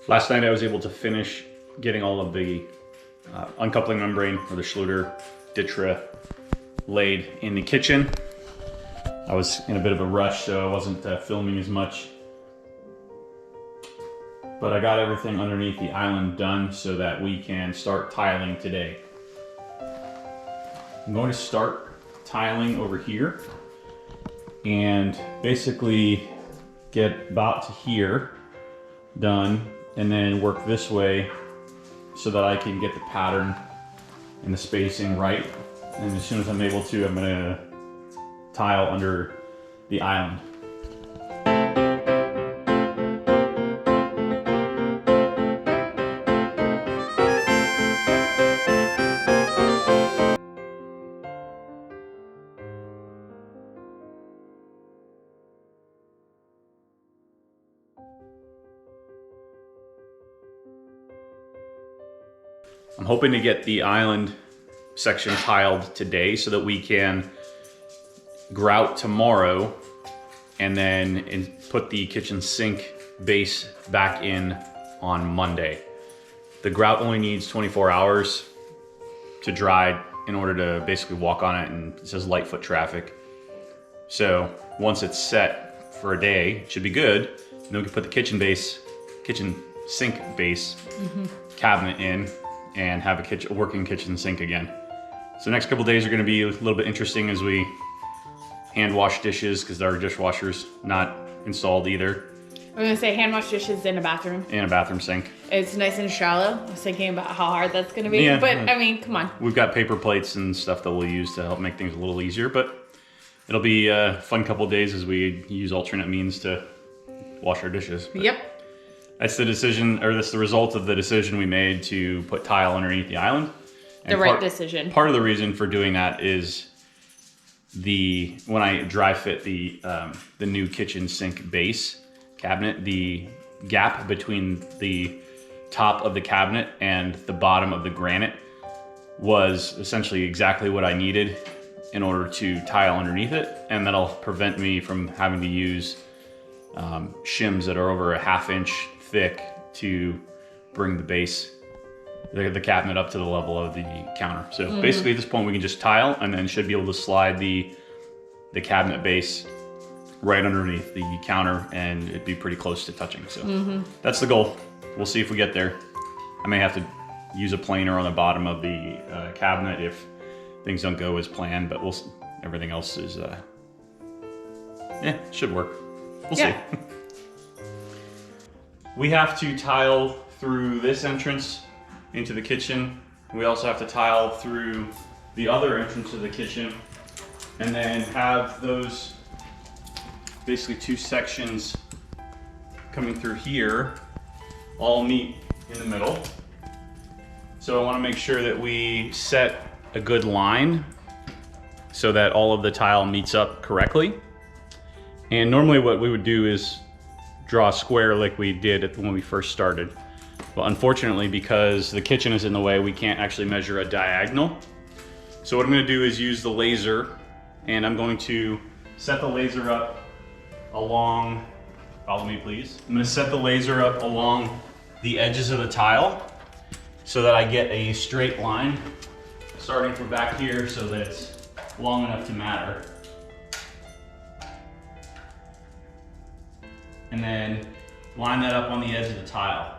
Last night I was able to finish getting all of the uncoupling membrane or the Schluter Ditra laid in the kitchen. I was in a bit of a rush, so I wasn't filming as much. But I got everything underneath the island done so that we can start tiling today. I'm going to start tiling over here and basically get about to here done, and then work this way so that I can get the pattern and the spacing right. And as soon as I'm able to, I'm gonna tile under the island. I'm hoping to get the island section tiled today so that we can grout tomorrow and then put the kitchen sink base back in on Monday. The grout only needs 24 hours to dry in order to basically walk on it, and it says light foot traffic. So once it's set for a day, it should be good. And then we can put the kitchen sink base cabinet in and have a working kitchen sink again. So the next couple days are gonna be a little bit interesting as we hand wash dishes, because our dishwasher's not installed either. I was gonna say hand wash dishes in a bathroom. And a bathroom sink. It's nice and shallow. I was thinking about how hard that's gonna be, Yeah, but I mean, come on. We've got paper plates and stuff that we'll use to help make things a little easier, but it'll be a fun couple days as we use alternate means to wash our dishes. But Yep. that's the decision, or that's the result of the decision we made to put tile underneath the island. And The right decision. Part of the reason for doing that is when I dry fit the new kitchen sink base cabinet, the gap between the top of the cabinet and the bottom of the granite was essentially exactly what I needed in order to tile underneath it, and that'll prevent me from having to use shims that are over a 1/2 inch thick to bring the base, the cabinet up to the level of the counter. So basically at this point we can just tile and then should be able to slide the cabinet base right underneath the counter and it'd be pretty close to touching. So that's the goal. We'll see if we get there. I may have to use a planer on the bottom of the cabinet if things don't go as planned, but everything else is, should work. We'll see. We have to tile through this entrance into the kitchen. We also have to tile through the other entrance of the kitchen, and then have those basically two sections coming through here all meet in the middle. So I want to make sure that we set a good line so that all of the tile meets up correctly. And normally what we would do is draw a square like we did when we first started. But unfortunately, because the kitchen is in the way, we can't actually measure a diagonal. So what I'm gonna do is use the laser, and I'm going to set the laser up along, follow me please. I'm gonna set the laser up along the edges of the tile so that I get a straight line starting from back here so that it's long enough to matter. And then line that up on the edge of the tile.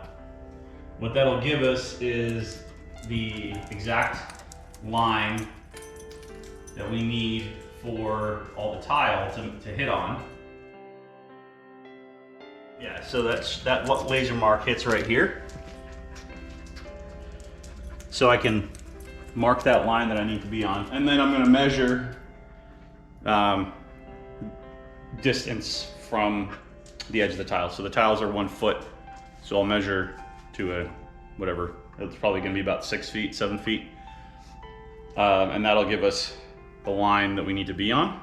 What that'll give us is the exact line that we need for all the tile to hit on. Yeah, so that what laser mark hits right here. So I can mark that line that I need to be on. And then I'm gonna measure distance from the edge of the tile. So the tiles are 1 foot. So I'll measure to whatever, it's probably gonna be about 6 feet, 7 feet. And that'll give us the line that we need to be on.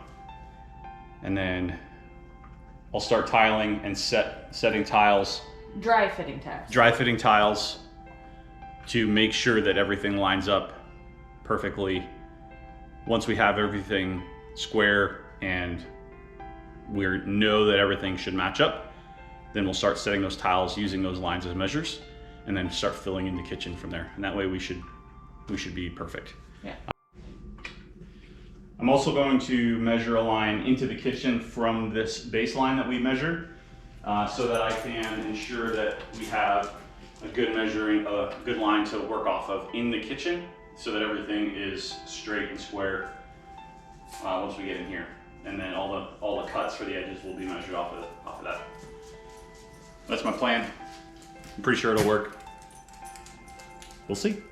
And then I'll start tiling and setting tiles. Dry fitting tiles. Dry fitting tiles to make sure that everything lines up perfectly. Once we have everything square and we know that everything should match up, then we'll start setting those tiles using those lines as measures, and then start filling in the kitchen from there. And that way we should be perfect. Yeah. I'm also going to measure a line into the kitchen from this baseline that we measured, so that I can ensure that we have a good line to work off of in the kitchen, so that everything is straight and square once we get in here. And then all the cuts for the edges will be measured off of that. That's my plan. I'm pretty sure it'll work. We'll see.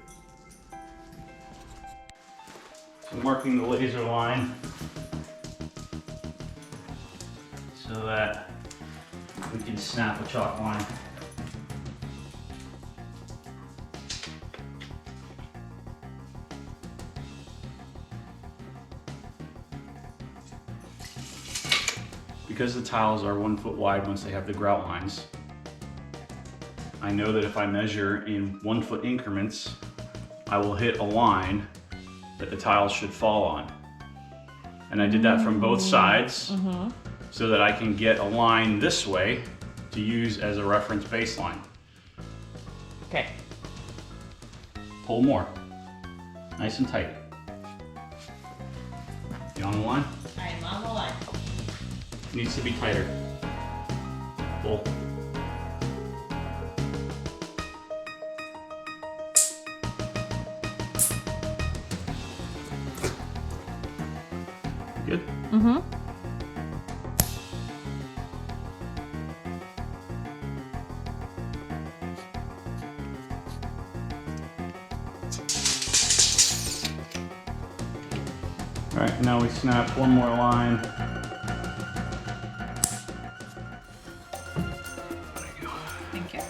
So marking the laser line so that we can snap a chalk line. Because the tiles are 1 foot wide once they have the grout lines, I know that if I measure in 1 foot increments, I will hit a line that the tiles should fall on. And I did that from both sides so that I can get a line this way to use as a reference baseline. Okay. Pull more. Nice and tight. You on the line? I'm on the line. Needs to be tighter. Pull. Good? Mm-hmm. All right, now we snap one more line. Thank you.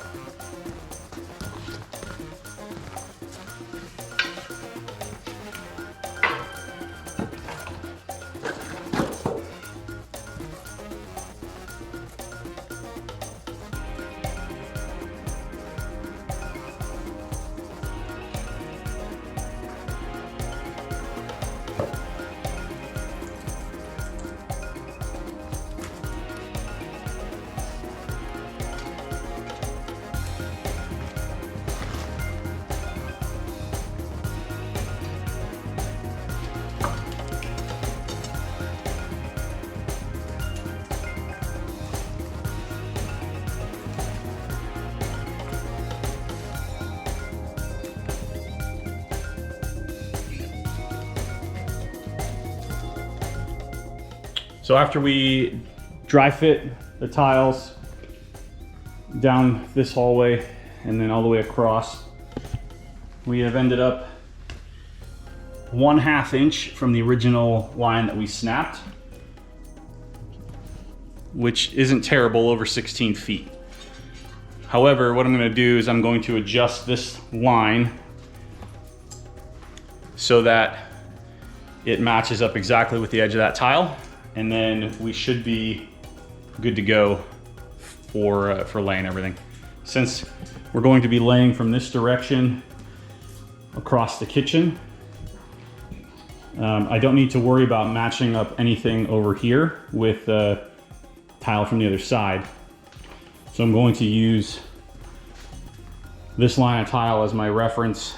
So after we dry fit the tiles down this hallway and then all the way across, we have ended up 1/2 inch from the original line that we snapped, which isn't terrible over 16 feet. However, what I'm going to do is I'm going to adjust this line so that it matches up exactly with the edge of that tile, and then we should be good to go for laying everything. Since we're going to be laying from this direction across the kitchen, I don't need to worry about matching up anything over here with tile from the other side. So I'm going to use this line of tile as my reference,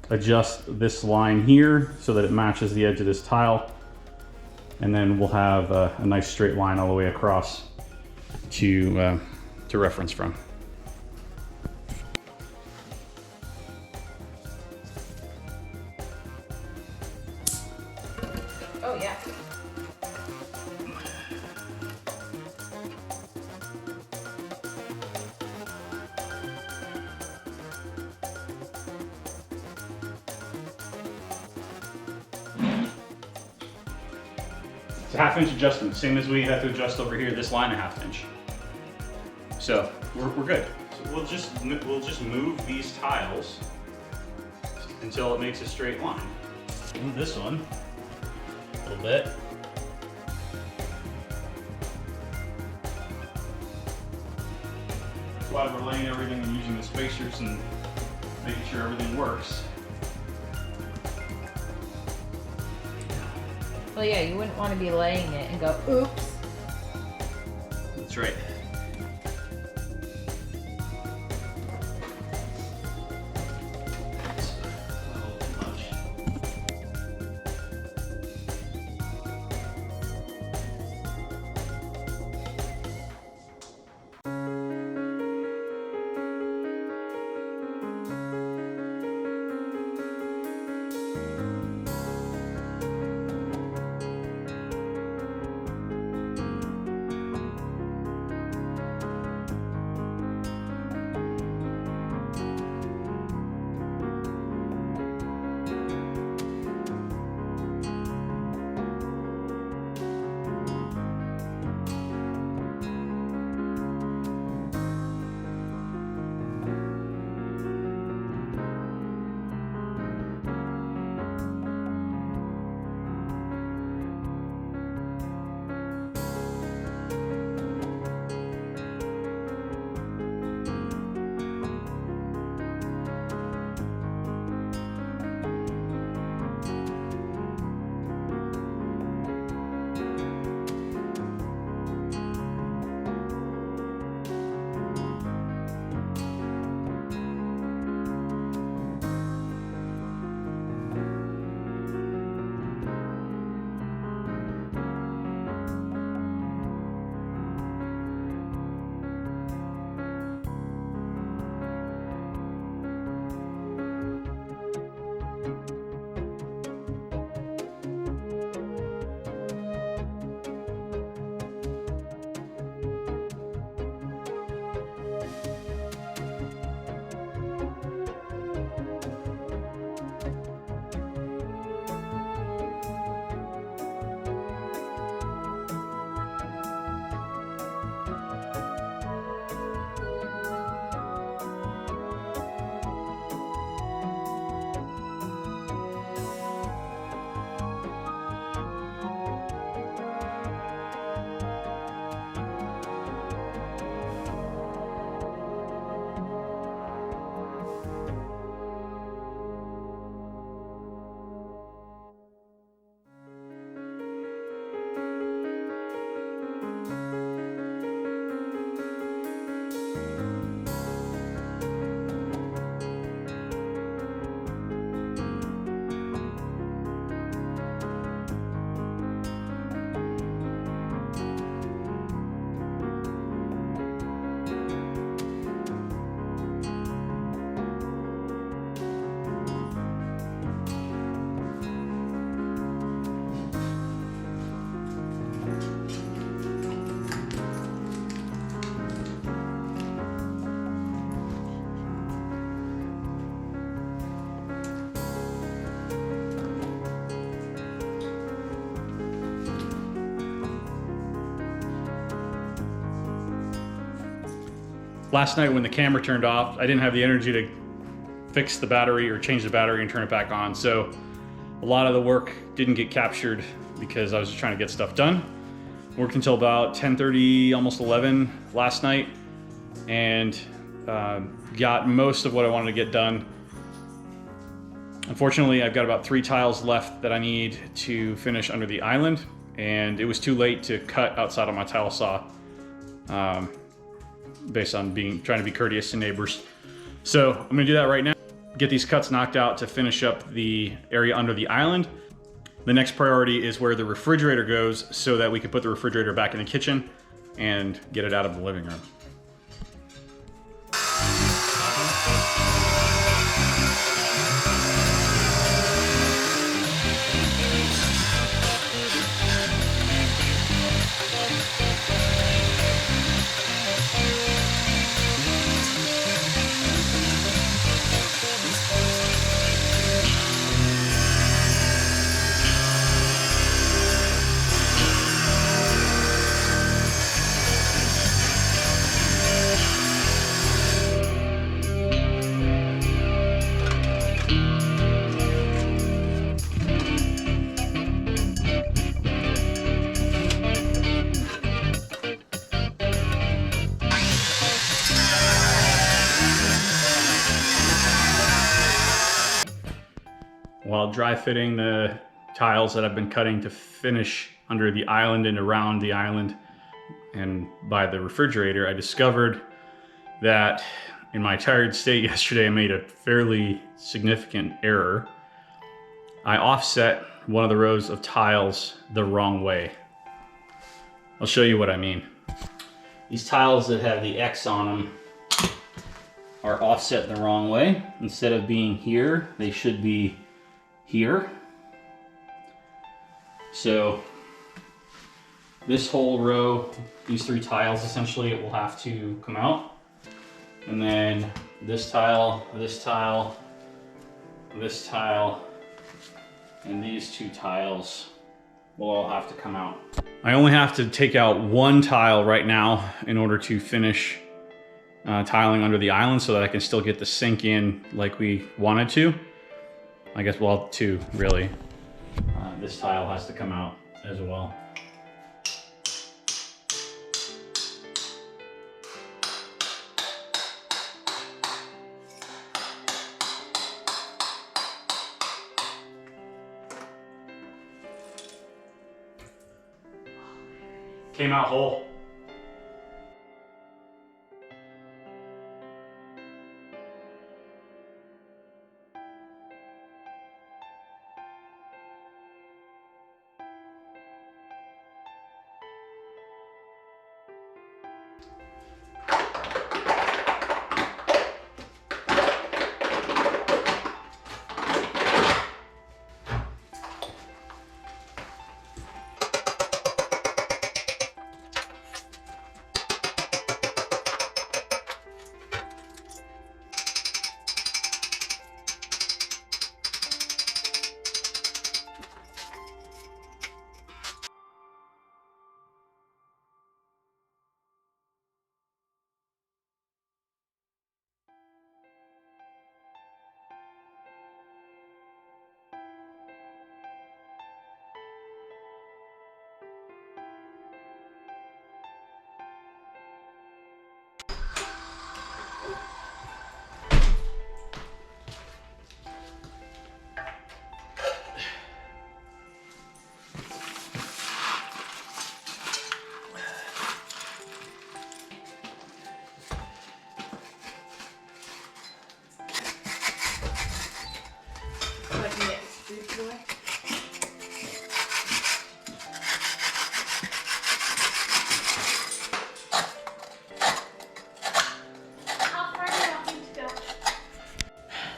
adjust this line here so that it matches the edge of this tile, and then we'll have a nice straight line all the way across to reference from. Oh yeah. It's a 1/2 inch adjustment, same as we have to adjust over here, this line a 1/2 inch. So we're good. So we'll just move these tiles until it makes a straight line. Move this one a little bit. That's why we're laying everything and using the spacers and making sure everything works. Well, yeah, you wouldn't want to be laying it and go, oops. That's right. last night when the camera turned off, I didn't have the energy to fix the battery or change the battery and turn it back on. So a lot of the work didn't get captured because I was just trying to get stuff done. Worked until about 10:30, almost 11 last night, and got most of what I wanted to get done. Unfortunately, I've got about 3 tiles left that I need to finish under the island, and it was too late to cut outside of my tile saw, based on trying to be courteous to neighbors. So I'm gonna do that right now, get these cuts knocked out to finish up the area under the island. The next priority is where the refrigerator goes so that we can put the refrigerator back in the kitchen and get it out of the living room. While dry fitting the tiles that I've been cutting to finish under the island and around the island and by the refrigerator, I discovered that in my tired state yesterday, I made a fairly significant error. I offset one of the rows of tiles the wrong way. I'll show you what I mean. These tiles that have the X on them are offset the wrong way. Instead of being here, they should be here. So this whole row, these 3 tiles, essentially it will have to come out. And then this tile, this tile, this tile, and these 2 tiles will all have to come out. I only have to take out 1 tile right now in order to finish tiling under the island so that I can still get the sink in like we wanted to. I guess, well, 2 really. This tile has to come out as well. Came out whole.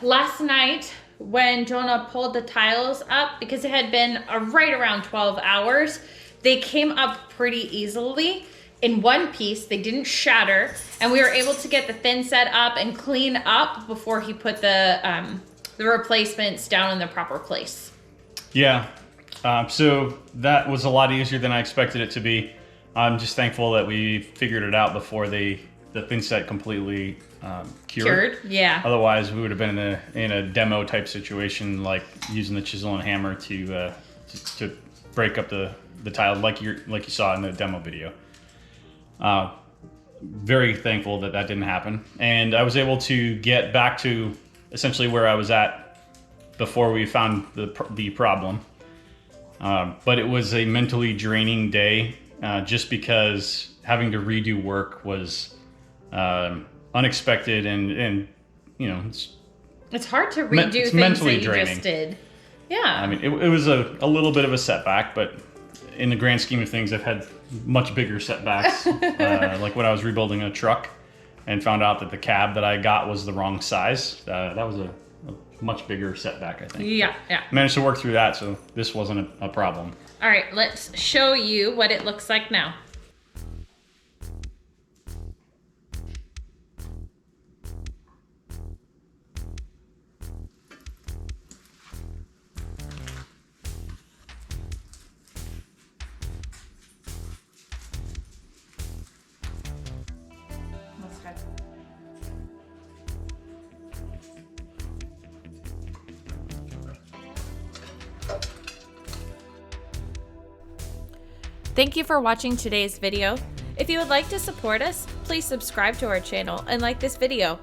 Last night, when Jonah pulled the tiles up, because it had been right around 12 hours, they came up pretty easily in one piece. They didn't shatter, and we were able to get the thin set up and clean up before he put the replacements down in the proper place. Yeah, so that was a lot easier than I expected it to be. I'm just thankful that we figured it out before they the thin set completely Cured? Yeah. Otherwise, we would have been in a demo type situation, like using the chisel and hammer to break up the tile, like you saw in the demo video. Very thankful that didn't happen, and I was able to get back to essentially where I was at before we found the problem. But it was a mentally draining day, just because having to redo work was unexpected, and you know, it's hard to redo things mentally that you draining. just did. Yeah. I mean, it was a little bit of a setback, but in the grand scheme of things, I've had much bigger setbacks. Like when I was rebuilding a truck and found out that the cab that I got was the wrong size. That was a much bigger setback, I think. Yeah. Managed to work through that, so this wasn't a problem. All right, let's show you what it looks like now. Thank you for watching today's video. If you would like to support us, please subscribe to our channel and like this video.